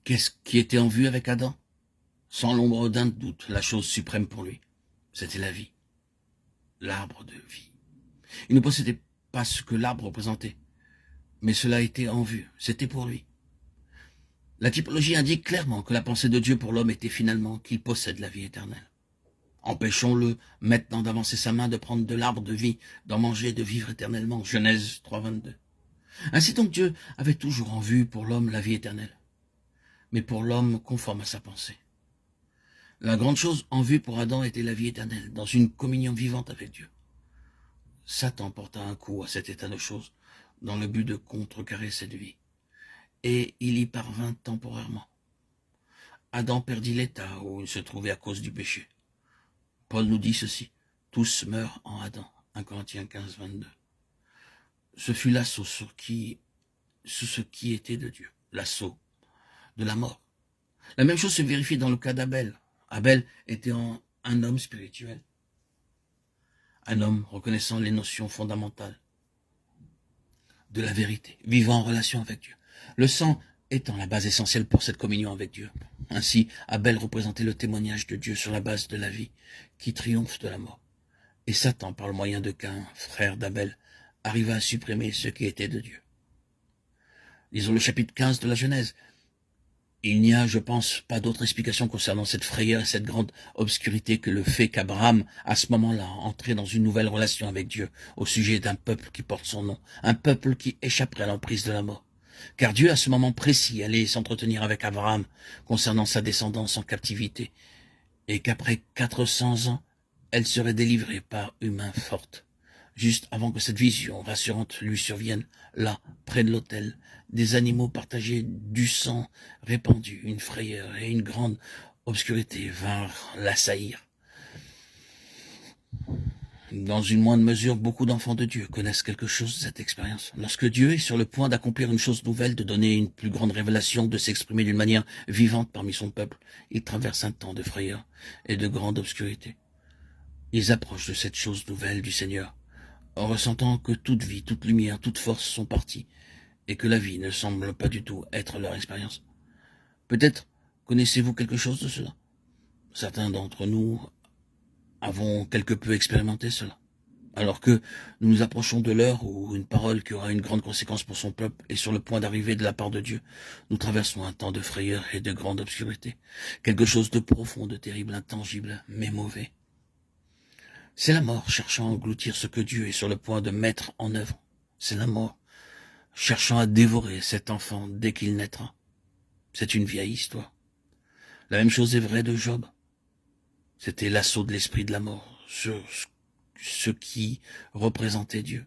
Qu'est-ce qui était en vue avec Adam? Sans l'ombre d'un doute, la chose suprême pour lui, c'était la vie, l'arbre de vie. Il ne possédait pas ce que l'arbre représentait, mais cela était en vue, c'était pour lui. La typologie indique clairement que la pensée de Dieu pour l'homme était finalement qu'il possède la vie éternelle. Empêchons-le maintenant d'avancer sa main, de prendre de l'arbre de vie, d'en manger, de vivre éternellement. Genèse 3,22. Ainsi donc Dieu avait toujours en vue pour l'homme la vie éternelle, mais pour l'homme conforme à sa pensée. La grande chose en vue pour Adam était la vie éternelle, dans une communion vivante avec Dieu. Satan porta un coup à cet état de choses, dans le but de contrecarrer cette vie, et il y parvint temporairement. Adam perdit l'état où il se trouvait à cause du péché. Paul nous dit ceci, tous meurent en Adam, 1 Corinthiens 15, 22. Ce fut l'assaut sur ce qui était de Dieu, l'assaut de la mort. La même chose se vérifie dans le cas d'Abel. Abel était un homme spirituel, un homme reconnaissant les notions fondamentales de la vérité, vivant en relation avec Dieu. Le sang étant la base essentielle pour cette communion avec Dieu. Ainsi, Abel représentait le témoignage de Dieu sur la base de la vie qui triomphe de la mort. Et Satan, par le moyen de Caïn, frère d'Abel, arriva à supprimer ce qui était de Dieu. Lisons le chapitre 15 de la Genèse. Il n'y a, je pense, pas d'autre explication concernant cette frayeur et cette grande obscurité que le fait qu'Abraham, à ce moment-là, entrait dans une nouvelle relation avec Dieu au sujet d'un peuple qui porte son nom, un peuple qui échapperait à l'emprise de la mort. Car Dieu, à ce moment précis, allait s'entretenir avec Abraham concernant sa descendance en captivité, et qu'après 400 ans, elle serait délivrée par une main forte. Juste avant que cette vision rassurante lui survienne, là, près de l'autel, des animaux partagés, du sang répandu, une frayeur et une grande obscurité vinrent l'assaillir. Dans une moindre mesure, beaucoup d'enfants de Dieu connaissent quelque chose de cette expérience. Lorsque Dieu est sur le point d'accomplir une chose nouvelle, de donner une plus grande révélation, de s'exprimer d'une manière vivante parmi son peuple, il traverse un temps de frayeur et de grande obscurité. Ils approchent de cette chose nouvelle du Seigneur, en ressentant que toute vie, toute lumière, toute force sont parties, et que la vie ne semble pas du tout être leur expérience. Peut-être connaissez-vous quelque chose de cela. Certains d'entre nous avons quelque peu expérimenté cela. Alors que nous nous approchons de l'heure où une parole qui aura une grande conséquence pour son peuple est sur le point d'arriver de la part de Dieu, nous traversons un temps de frayeur et de grande obscurité. Quelque chose de profond, de terrible, intangible, mais mauvais. C'est la mort cherchant à engloutir ce que Dieu est sur le point de mettre en œuvre. C'est la mort cherchant à dévorer cet enfant dès qu'il naîtra. C'est une vieille histoire. La même chose est vraie de Job. C'était l'assaut de l'esprit de la mort sur ce qui représentait Dieu.